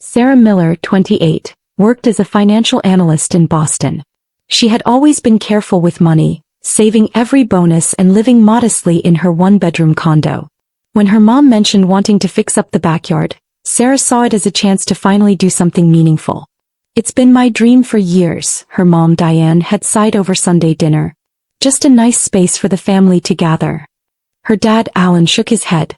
Sarah Miller, 28, worked as a financial analyst in Boston. She had always been careful with money, saving every bonus and living modestly in her one-bedroom condo. When her mom mentioned wanting to fix up the backyard, Sarah saw it as a chance to finally do something meaningful. "It's been my dream for years," her mom Diane had sighed over Sunday dinner. "Just a nice space for the family to gather." Her dad Alan shook his head.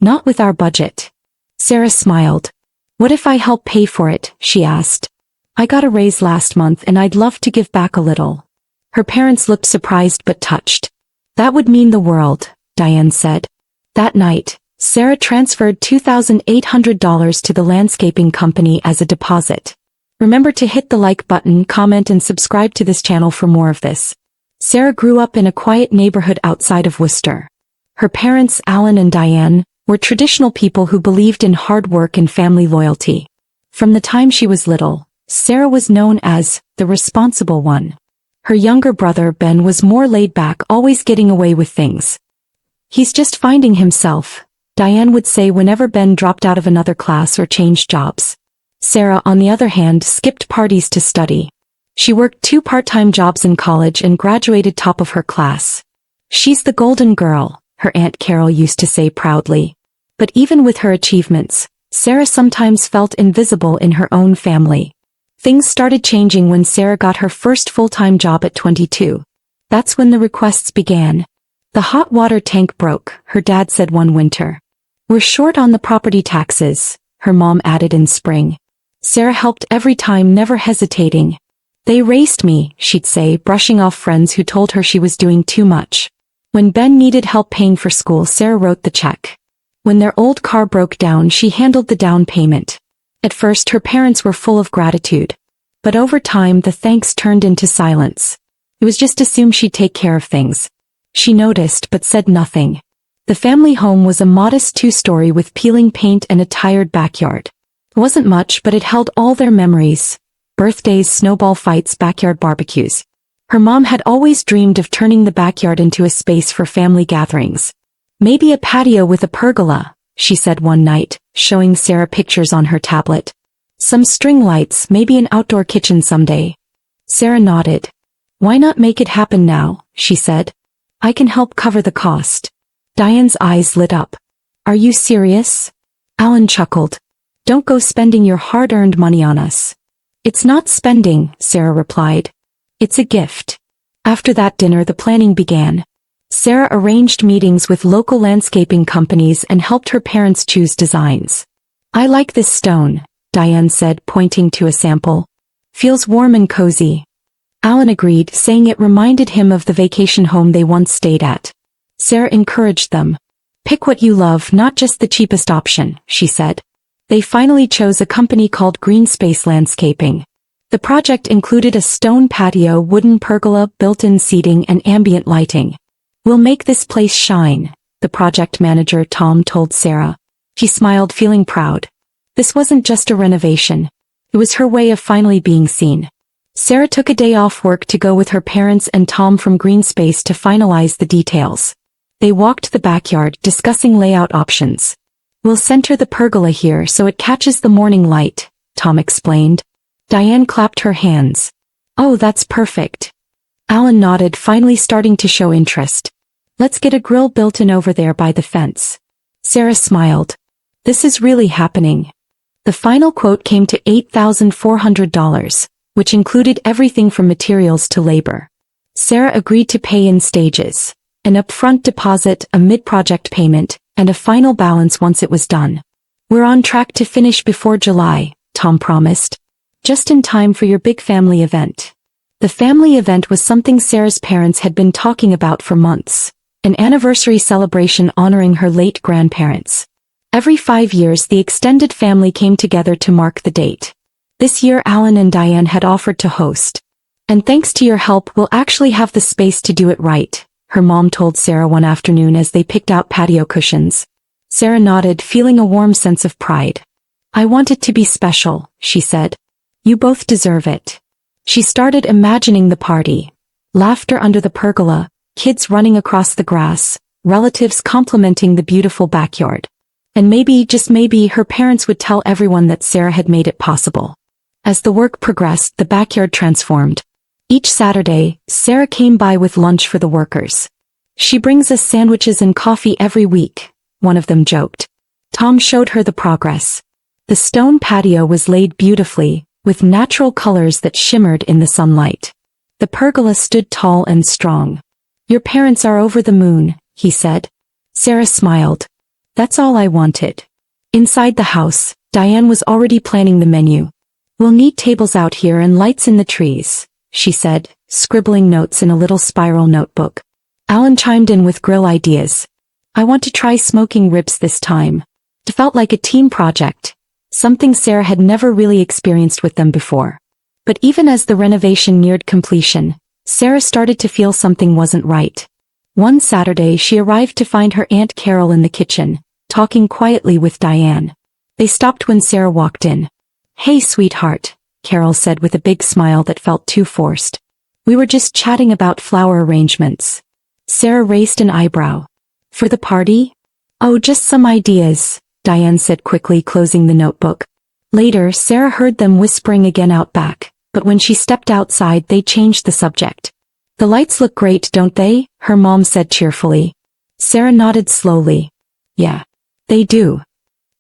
"Not with our budget." Sarah smiled. "What if I help pay for it?" she asked. "I got a raise last month and I'd love to give back a little." Her parents looked surprised but touched. "That would mean the world," Diane said. That night, Sarah transferred $2,800 to the landscaping company as a deposit. Remember to hit the like button, comment and subscribe to this channel for more of this. Sarah grew up in a quiet neighborhood outside of Worcester. Her parents, Alan and Diane, were traditional people who believed in hard work and family loyalty. From the time she was little, Sarah was known as the responsible one. Her younger brother Ben was more laid back, always getting away with things. "He's just finding himself," Diane would say whenever Ben dropped out of another class or changed jobs. Sarah, on the other hand, skipped parties to study. She worked 2 part-time jobs in college and graduated top of her class. "She's the golden girl," her Aunt Carol used to say proudly. But even with her achievements, Sarah sometimes felt invisible in her own family. Things started changing when Sarah got her first full-time job at 22. That's when the requests began. "The hot water tank broke," her dad said one winter. "We're short on the property taxes," her mom added in spring. Sarah helped every time, never hesitating. "They raced me," she'd say, brushing off friends who told her she was doing too much. When Ben needed help paying for school, Sarah wrote the check. When their old car broke down, she handled the down payment. At first, her parents were full of gratitude. But over time, the thanks turned into silence. It was just assumed she'd take care of things. She noticed but said nothing. The family home was a modest 2-story with peeling paint and a tired backyard. It wasn't much, but it held all their memories. Birthdays, snowball fights, backyard barbecues. Her mom had always dreamed of turning the backyard into a space for family gatherings. "Maybe a patio with a pergola," she said one night, showing Sarah pictures on her tablet. "Some string lights, maybe an outdoor kitchen someday." Sarah nodded. "Why not make it happen now?" she said. "I can help cover the cost." Diane's eyes lit up. "Are you serious?" Alan chuckled. "Don't go spending your hard-earned money on us." "It's not spending," Sarah replied. "It's a gift." After that dinner, the planning began. Sarah arranged meetings with local landscaping companies and helped her parents choose designs. "I like this stone," Diane said, pointing to a sample. "Feels warm and cozy." Alan agreed, saying it reminded him of the vacation home they once stayed at. Sarah encouraged them. "Pick what you love, not just the cheapest option," she said. They finally chose a company called Green Space Landscaping. The project included a stone patio, wooden pergola, built-in seating, and ambient lighting. "We'll make this place shine," the project manager Tom told Sarah. She smiled, feeling proud. This wasn't just a renovation. It was her way of finally being seen. Sarah took a day off work to go with her parents and Tom from Green Space to finalize the details. They walked the backyard, discussing layout options. "We'll center the pergola here so it catches the morning light," Tom explained. Diane clapped her hands. "Oh, that's perfect." Alan nodded, finally starting to show interest. "Let's get a grill built in over there by the fence." Sarah smiled. "This is really happening." The final quote came to $8,400, which included everything from materials to labor. Sarah agreed to pay in stages, an upfront deposit, a mid-project payment, and a final balance once it was done. "We're on track to finish before July," Tom promised. "Just in time for your big family event." The family event was something Sarah's parents had been talking about for months, an anniversary celebration honoring her late grandparents. Every 5 years the extended family came together to mark the date. This year Alan and Diane had offered to host. "And thanks to your help, we'll actually have the space to do it right," her mom told Sarah one afternoon as they picked out patio cushions. Sarah nodded, feeling a warm sense of pride. "I want it to be special," she said. "You both deserve it." She started imagining the party. Laughter under the pergola, kids running across the grass, relatives complimenting the beautiful backyard. And maybe, just maybe, her parents would tell everyone that Sarah had made it possible. As the work progressed, the backyard transformed. Each Saturday, Sarah came by with lunch for the workers. "She brings us sandwiches and coffee every week," one of them joked. Tom showed her the progress. The stone patio was laid beautifully, with natural colors that shimmered in the sunlight. The pergola stood tall and strong. "Your parents are over the moon," he said. Sarah smiled. "That's all I wanted." Inside the house, Diane was already planning the menu. "We'll need tables out here and lights in the trees," she said, scribbling notes in a little spiral notebook. Alan chimed in with grill ideas. "I want to try smoking ribs this time." It felt like a team project, something Sarah had never really experienced with them before. But even as the renovation neared completion, Sarah started to feel something wasn't right. One Saturday she arrived to find her Aunt Carol in the kitchen, talking quietly with Diane. They stopped when Sarah walked in. "Hey, sweetheart," Carol said with a big smile that felt too forced. "We were just chatting about flower arrangements." Sarah raised an eyebrow. "For the party?" "Oh, just some ideas," Diane said quickly, closing the notebook. Later, Sarah heard them whispering again out back, but when she stepped outside they changed the subject. "The lights look great, don't they?" her mom said cheerfully. Sarah nodded slowly. "Yeah, they do."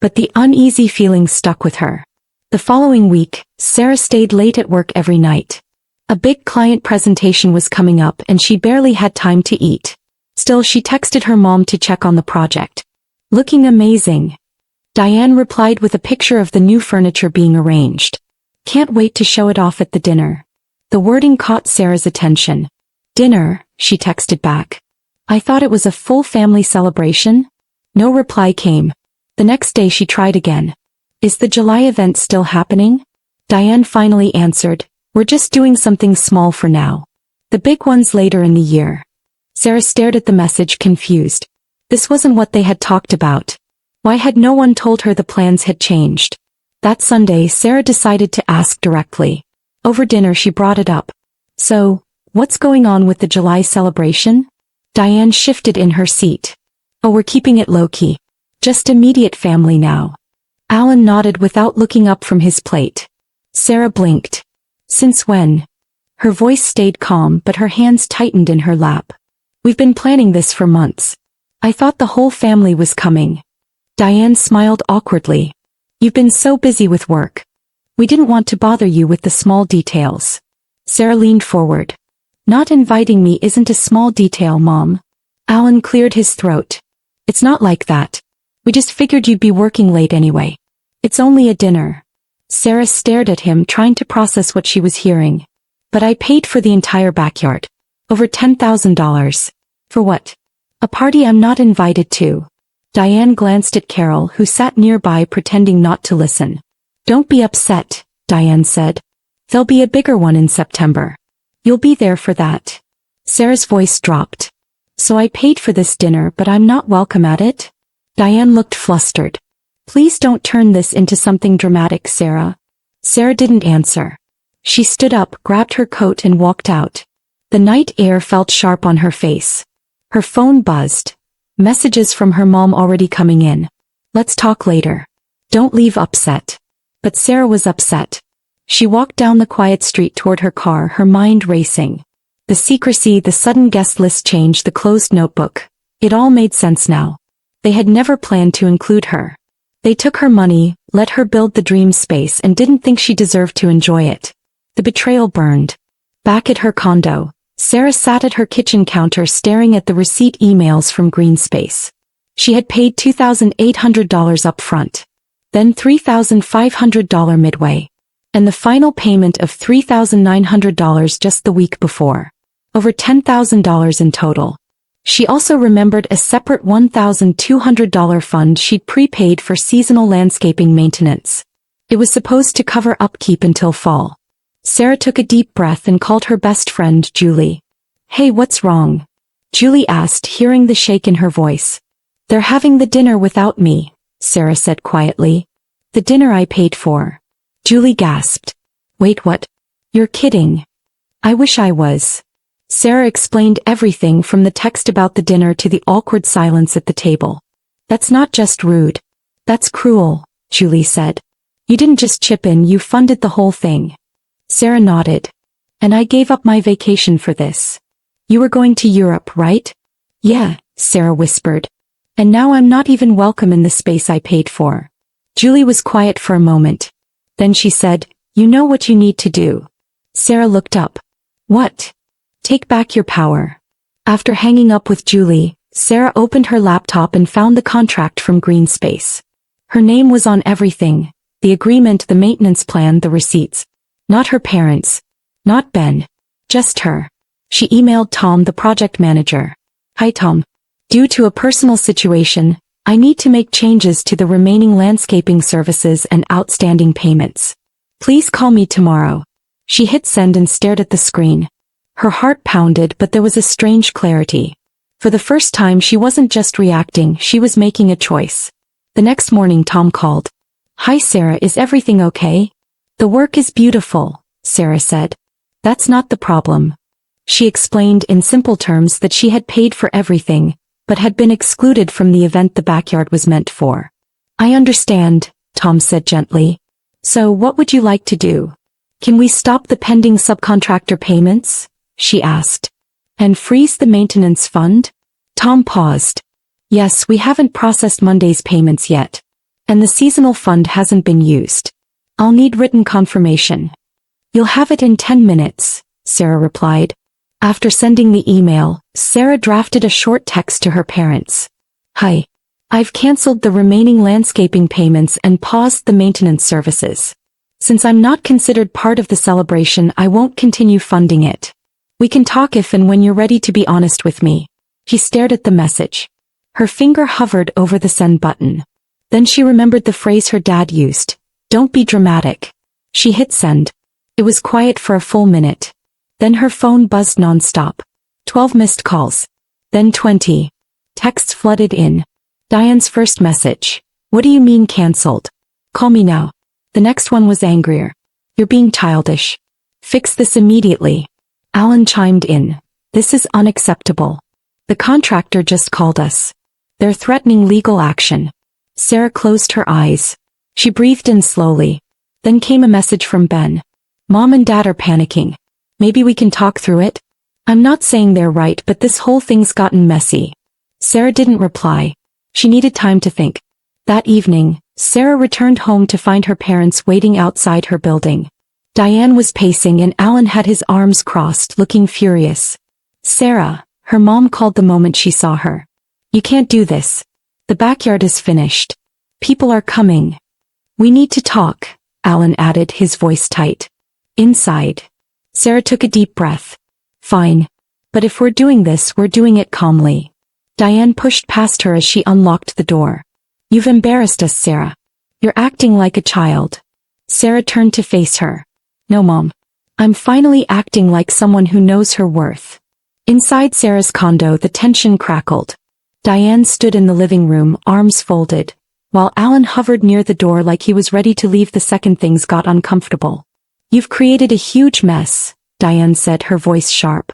But the uneasy feeling stuck with her. The following week, Sarah stayed late at work every night. A big client presentation was coming up and she barely had time to eat. Still, she texted her mom to check on the project. "Looking amazing." Diane replied with a picture of the new furniture being arranged. "Can't wait to show it off at the dinner." The wording caught Sarah's attention. "Dinner," she texted back. "I thought it was a full family celebration?" No reply came. The next day she tried again. "Is the July event still happening?" Diane finally answered, "We're just doing something small for now. The big one's later in the year." Sarah stared at the message, confused. This wasn't what they had talked about. Why had no one told her the plans had changed? That Sunday, Sarah decided to ask directly. Over dinner she brought it up. "So, what's going on with the July celebration?" Diane shifted in her seat. "Oh, we're keeping it low-key. Just immediate family now." Alan nodded without looking up from his plate. Sarah blinked. "Since when?" Her voice stayed calm, but her hands tightened in her lap. "We've been planning this for months. I thought the whole family was coming." Diane smiled awkwardly. "You've been so busy with work. We didn't want to bother you with the small details." Sarah leaned forward. "Not inviting me isn't a small detail, Mom." Alan cleared his throat. "It's not like that. We just figured you'd be working late anyway. It's only a dinner." Sarah stared at him, trying to process what she was hearing. "But I paid for the entire backyard. Over $10,000. For what? A party I'm not invited to." Diane glanced at Carol, who sat nearby pretending not to listen. "Don't be upset," Diane said. "There'll be a bigger one in September. You'll be there for that." Sarah's voice dropped. "So I paid for this dinner, but I'm not welcome at it?" Diane looked flustered. "Please don't turn this into something dramatic, Sarah." Sarah didn't answer. She stood up, grabbed her coat and walked out. The night air felt sharp on her face. Her phone buzzed. Messages from her mom already coming in. "Let's talk later. Don't leave upset." But Sarah was upset. She walked down the quiet street toward her car, her mind racing. The secrecy, the sudden guest list change, the closed notebook. It all made sense now. They had never planned to include her. They took her money, let her build the dream space, and didn't think she deserved to enjoy it. The betrayal burned. Back at her condo, Sarah sat at her kitchen counter staring at the receipt emails from Greenspace. She had paid $2,800 up front. Then $3,500 midway. And the final payment of $3,900 just the week before. Over $10,000 in total. She also remembered a separate $1,200 fund she'd prepaid for seasonal landscaping maintenance. It was supposed to cover upkeep until fall. Sarah took a deep breath and called her best friend, Julie. "Hey, what's wrong?" Julie asked, hearing the shake in her voice. "They're having the dinner without me," Sarah said quietly. "The dinner I paid for." Julie gasped. "Wait, what? You're kidding." "I wish I was." Sarah explained everything, from the text about the dinner to the awkward silence at the table. "That's not just rude. That's cruel, Julie said. You didn't just chip in, you funded the whole thing. Sarah nodded. And I gave up my vacation for this. You were going to Europe, right? Yeah, Sarah whispered. And now I'm not even welcome in the space I paid for. Julie was quiet for a moment. Then she said, you know what you need to do. Sarah looked up. What? Take back your power. After hanging up with Julie, Sarah opened her laptop and found the contract from Green Space. Her name was on everything, the agreement, the maintenance plan, the receipts. Not her parents. Not Ben. Just her. She emailed Tom, the project manager. Hi Tom. Due to a personal situation, I need to make changes to the remaining landscaping services and outstanding payments. Please call me tomorrow. She hit send and stared at the screen. Her heart pounded, but there was a strange clarity. For the first time she wasn't just reacting, she was making a choice. The next morning Tom called. Hi Sarah, is everything okay? The work is beautiful, Sarah said. That's not the problem. She explained in simple terms that she had paid for everything, but had been excluded from the event the backyard was meant for. I understand, Tom said gently. So what would you like to do? Can we stop the pending subcontractor payments? She asked. And freeze the maintenance fund? Tom paused. Yes, we haven't processed Monday's payments yet. And the seasonal fund hasn't been used. I'll need written confirmation. You'll have it in 10 minutes, Sarah replied. After sending the email, Sarah drafted a short text to her parents. Hi. I've canceled the remaining landscaping payments and paused the maintenance services. Since I'm not considered part of the celebration, I won't continue funding it. We can talk if and when you're ready to be honest with me. She stared at the message. Her finger hovered over the send button. Then she remembered the phrase her dad used. Don't be dramatic. She hit send. It was quiet for a full minute. Then her phone buzzed nonstop. 12 missed calls. Then 20. Texts flooded in. Diane's first message. What do you mean cancelled? Call me now. The next one was angrier. You're being childish. Fix this immediately. Alan chimed in. This is unacceptable. The contractor just called us. They're threatening legal action. Sarah closed her eyes. She breathed in slowly. Then came a message from Ben. Mom and Dad are panicking. Maybe we can talk through it? I'm not saying they're right, but this whole thing's gotten messy. Sarah didn't reply. She needed time to think. That evening, Sarah returned home to find her parents waiting outside her building. Diane was pacing and Alan had his arms crossed, looking furious. Sarah, her mom called the moment she saw her. You can't do this. The backyard is finished. People are coming. We need to talk, Alan added, his voice tight. Inside. Sarah took a deep breath. Fine. But if we're doing this, we're doing it calmly. Diane pushed past her as she unlocked the door. You've embarrassed us, Sarah. You're acting like a child. Sarah turned to face her. No, Mom. I'm finally acting like someone who knows her worth. Inside Sarah's condo, the tension crackled. Diane stood in the living room, arms folded, while Alan hovered near the door like he was ready to leave the second things got uncomfortable. You've created a huge mess, Diane said, her voice sharp.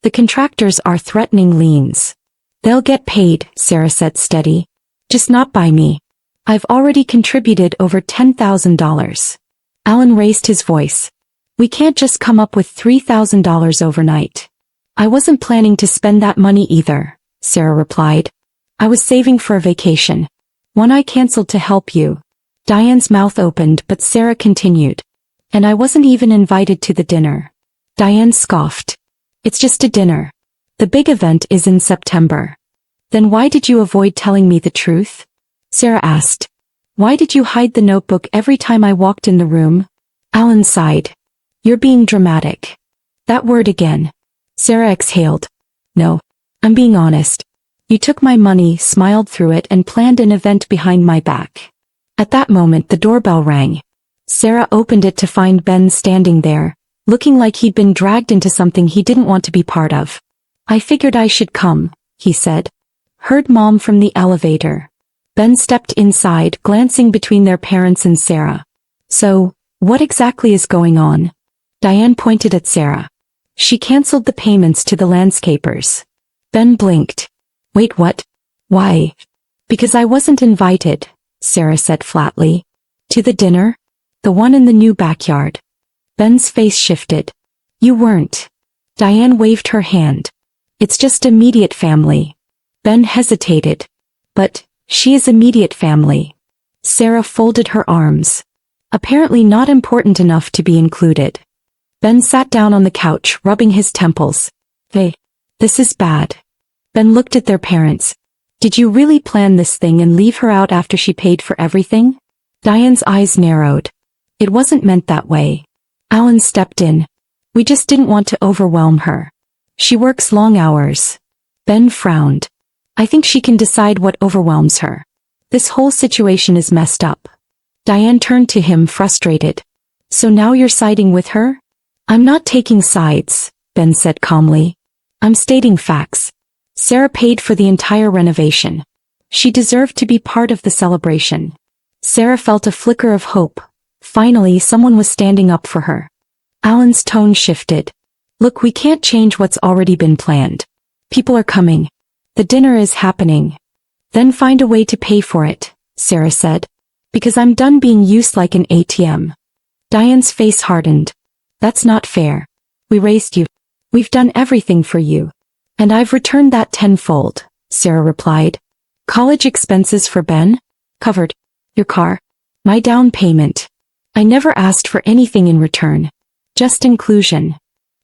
The contractors are threatening liens. They'll get paid, Sarah said, steady. Just not by me. I've already contributed over $10,000. Alan raised his voice. We can't just come up with $3,000 overnight. I wasn't planning to spend that money either, Sarah replied. I was saving for a vacation. One I canceled to help you. Diane's mouth opened, but Sarah continued. And I wasn't even invited to the dinner. Diane scoffed. It's just a dinner. The big event is in September. Then why did you avoid telling me the truth? Sarah asked. Why did you hide the notebook every time I walked in the room? Alan sighed. You're being dramatic. That word again. Sarah exhaled. No. I'm being honest. You took my money, smiled through it, and planned an event behind my back. At that moment the doorbell rang. Sarah opened it to find Ben standing there, looking like he'd been dragged into something he didn't want to be part of. I figured I should come, he said. Heard Mom from the elevator. Ben stepped inside, glancing between their parents and Sarah. So, what exactly is going on? Diane pointed at Sarah. She canceled the payments to the landscapers. Ben blinked. Wait, what? Why? Because I wasn't invited, Sarah said flatly. To the dinner? The one in the new backyard. Ben's face shifted. You weren't. Diane waved her hand. It's just immediate family. Ben hesitated. But, she is immediate family. Sarah folded her arms. Apparently not important enough to be included. Ben sat down on the couch, rubbing his temples. This is bad. Ben looked at their parents. Did you really plan this thing and leave her out after she paid for everything? Diane's eyes narrowed. It wasn't meant that way. Alan stepped in. We just didn't want to overwhelm her. She works long hours. Ben frowned. I think she can decide what overwhelms her. This whole situation is messed up. Diane turned to him, frustrated. So now you're siding with her? I'm not taking sides, Ben said calmly. I'm stating facts. Sarah paid for the entire renovation. She deserved to be part of the celebration. Sarah felt a flicker of hope. Finally, someone was standing up for her. Alan's tone shifted. Look, we can't change what's already been planned. People are coming. The dinner is happening. Then find a way to pay for it, Sarah said. Because I'm done being used like an ATM. Diane's face hardened. That's not fair. We raised you. We've done everything for you. And I've returned that tenfold, Sarah replied. College expenses for Ben? Covered. Your car? My down payment. I never asked for anything in return. Just inclusion.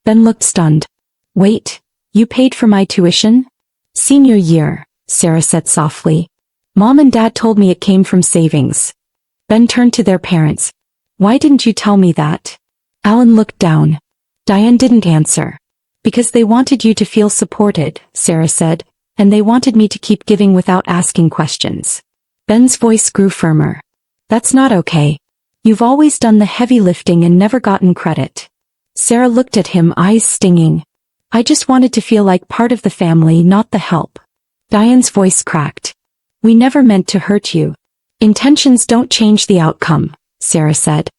Ben looked stunned. Wait, you paid for my tuition? Senior year, Sarah said softly. Mom and Dad told me it came from savings. Ben turned to their parents. Why didn't you tell me that? Alan looked down. Diane didn't answer. Because they wanted you to feel supported, Sarah said, and they wanted me to keep giving without asking questions. Ben's voice grew firmer. That's not okay. You've always done the heavy lifting and never gotten credit. Sarah looked at him, eyes stinging. I just wanted to feel like part of the family, not the help. Diane's voice cracked. We never meant to hurt you. Intentions don't change the outcome, Sarah said.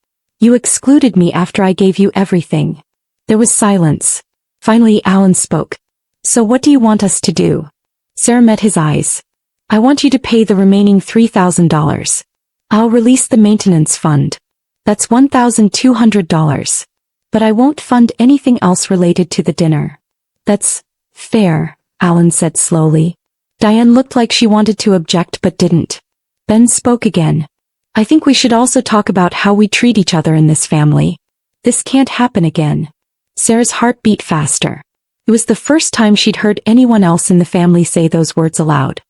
You excluded me after I gave you everything. There was silence. Finally, Alan spoke. So what do you want us to do? Sarah met his eyes. I want you to pay the remaining $3,000. I'll release the maintenance fund. That's $1,200. But I won't fund anything else related to the dinner. That's fair, Alan said slowly. Diane looked like she wanted to object but didn't. Ben spoke again. I think we should also talk about how we treat each other in this family. This can't happen again. Sarah's heart beat faster. It was the first time she'd heard anyone else in the family say those words aloud.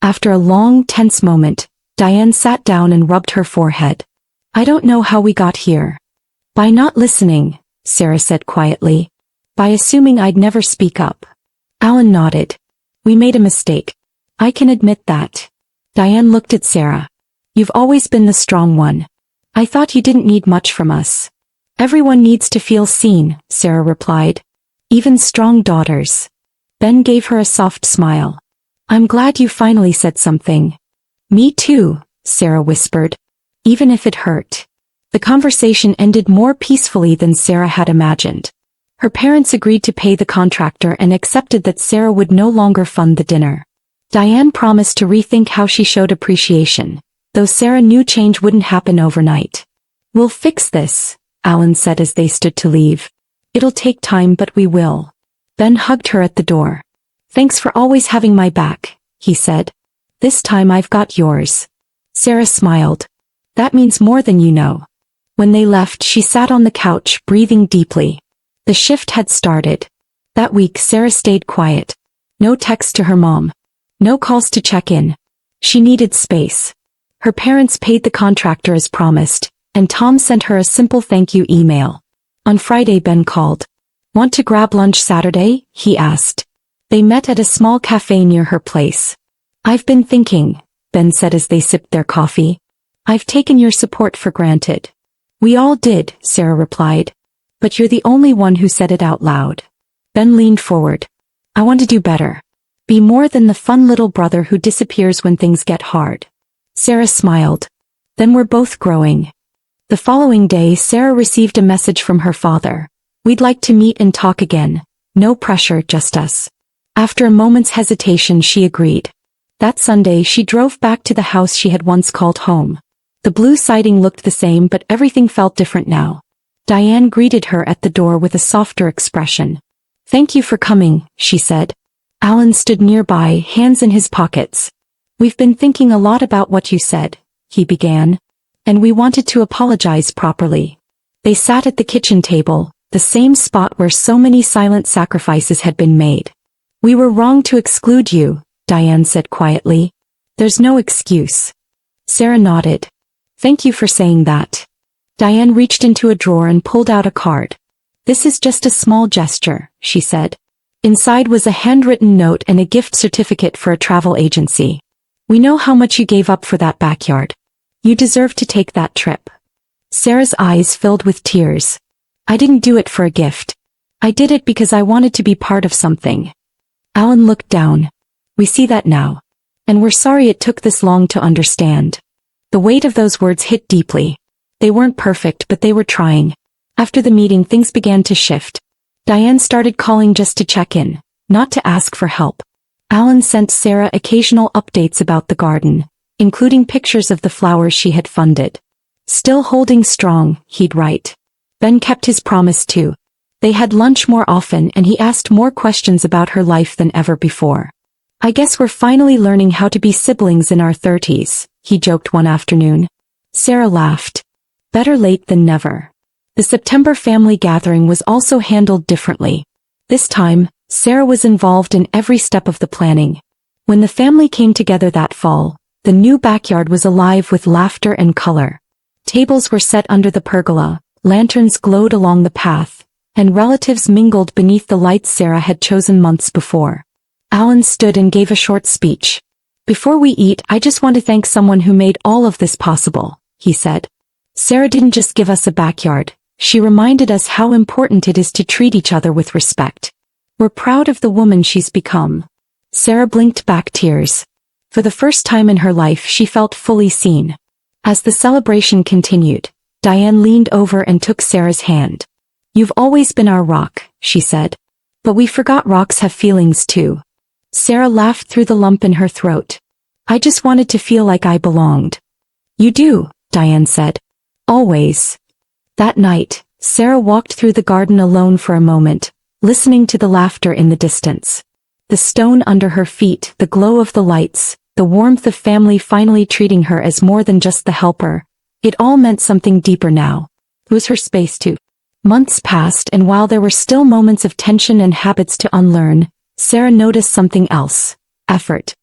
After a long, tense moment, Diane sat down and rubbed her forehead. I don't know how we got here. By not listening, Sarah said quietly. By assuming I'd never speak up. Alan nodded. We made a mistake. I can admit that. Diane looked at Sarah. You've always been the strong one. I thought you didn't need much from us. Everyone needs to feel seen, Sarah replied. Even strong daughters. Ben gave her a soft smile. I'm glad you finally said something. Me too, Sarah whispered. Even if it hurt. The conversation ended more peacefully than Sarah had imagined. Her parents agreed to pay the contractor and accepted that Sarah would no longer fund the dinner. Diane promised to rethink how she showed appreciation, though Sarah knew change wouldn't happen overnight. We'll fix this, Alan said as they stood to leave. It'll take time, but we will. Ben hugged her at the door. Thanks for always having my back, he said. This time I've got yours. Sarah smiled. That means more than you know. When they left, she sat on the couch, breathing deeply. The shift had started. That week, Sarah stayed quiet. No text to her mom. No calls to check in. She needed space. Her parents paid the contractor as promised, and Tom sent her a simple thank you email. On Friday, Ben called. Want to grab lunch Saturday? He asked. They met at a small cafe near her place. I've been thinking, Ben said as they sipped their coffee. I've taken your support for granted. We all did, Sarah replied. But you're the only one who said it out loud. Ben leaned forward. I want to do better. Be more than the fun little brother who disappears when things get hard. Sarah smiled. Then we're both growing. The following day, Sarah received a message from her father. We'd like to meet and talk again. No pressure, just us. After a moment's hesitation, she agreed. That Sunday she drove back to the house she had once called home. The blue siding looked the same, but everything felt different now. Diane greeted her at the door with a softer expression. "Thank you for coming," she said. Alan stood nearby, hands in his pockets. "We've been thinking a lot about what you said," he began. "And we wanted to apologize properly." They sat at the kitchen table, the same spot where so many silent sacrifices had been made. "We were wrong to exclude you," Diane said quietly. "There's no excuse." Sarah nodded. "Thank you for saying that." Diane reached into a drawer and pulled out a card. "This is just a small gesture," she said. Inside was a handwritten note and a gift certificate for a travel agency. "We know how much you gave up for that backyard. You deserve to take that trip." Sarah's eyes filled with tears. "I didn't do it for a gift. I did it because I wanted to be part of something." Alan looked down. "We see that now. And we're sorry it took this long to understand." The weight of those words hit deeply. They weren't perfect, but they were trying. After the meeting, things began to shift. Diane started calling just to check in, not to ask for help. Alan sent Sarah occasional updates about the garden, including pictures of the flowers she had funded. "Still holding strong," he'd write. Ben kept his promise too. They had lunch more often and he asked more questions about her life than ever before. "I guess we're finally learning how to be siblings in our 30s, he joked one afternoon. Sarah laughed. Better late than never. The September family gathering was also handled differently. This time, Sarah was involved in every step of the planning. When the family came together that fall, the new backyard was alive with laughter and color. Tables were set under the pergola, lanterns glowed along the path, and relatives mingled beneath the lights Sarah had chosen months before. Alan stood and gave a short speech. "Before we eat, I just want to thank someone who made all of this possible," he said. "Sarah didn't just give us a backyard. She reminded us how important it is to treat each other with respect. We're proud of the woman she's become." Sarah blinked back tears. For the first time in her life she felt fully seen. As the celebration continued, Diane leaned over and took Sarah's hand. "You've always been our rock," she said. "But we forgot rocks have feelings too." Sarah laughed through the lump in her throat. "I just wanted to feel like I belonged." "You do," Diane said. "Always." That night, Sarah walked through the garden alone for a moment, listening to the laughter in the distance. The stone under her feet, the glow of the lights, the warmth of family finally treating her as more than just the helper. It all meant something deeper now. It was her space too. Months passed, and while there were still moments of tension and habits to unlearn, Sarah noticed something else: effort.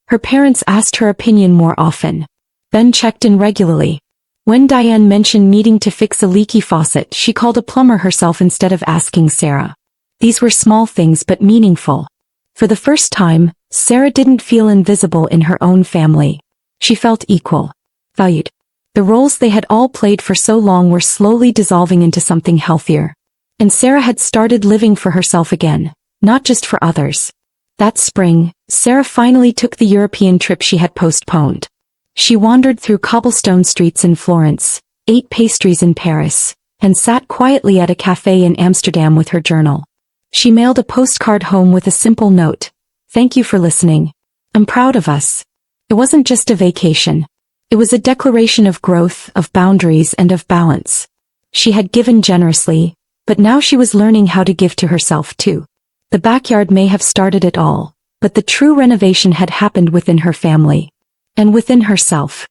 Her parents asked her opinion more often. Ben checked in regularly. When Diane mentioned needing to fix a leaky faucet, she called a plumber herself instead of asking Sarah. These were small things but meaningful. For the first time, Sarah didn't feel invisible in her own family. She felt equal, valued. The roles they had all played for so long were slowly dissolving into something healthier. And Sarah had started living for herself again, not just for others. That spring, Sarah finally took the European trip she had postponed. She wandered through cobblestone streets in Florence, ate pastries in Paris, and sat quietly at a cafe in Amsterdam with her journal. She mailed a postcard home with a simple note: "Thank you for listening. I'm proud of us." It wasn't just a vacation. It was a declaration of growth, of boundaries, and of balance. She had given generously, but now she was learning how to give to herself too. The backyard may have started it all, but the true renovation had happened within her family. And within herself.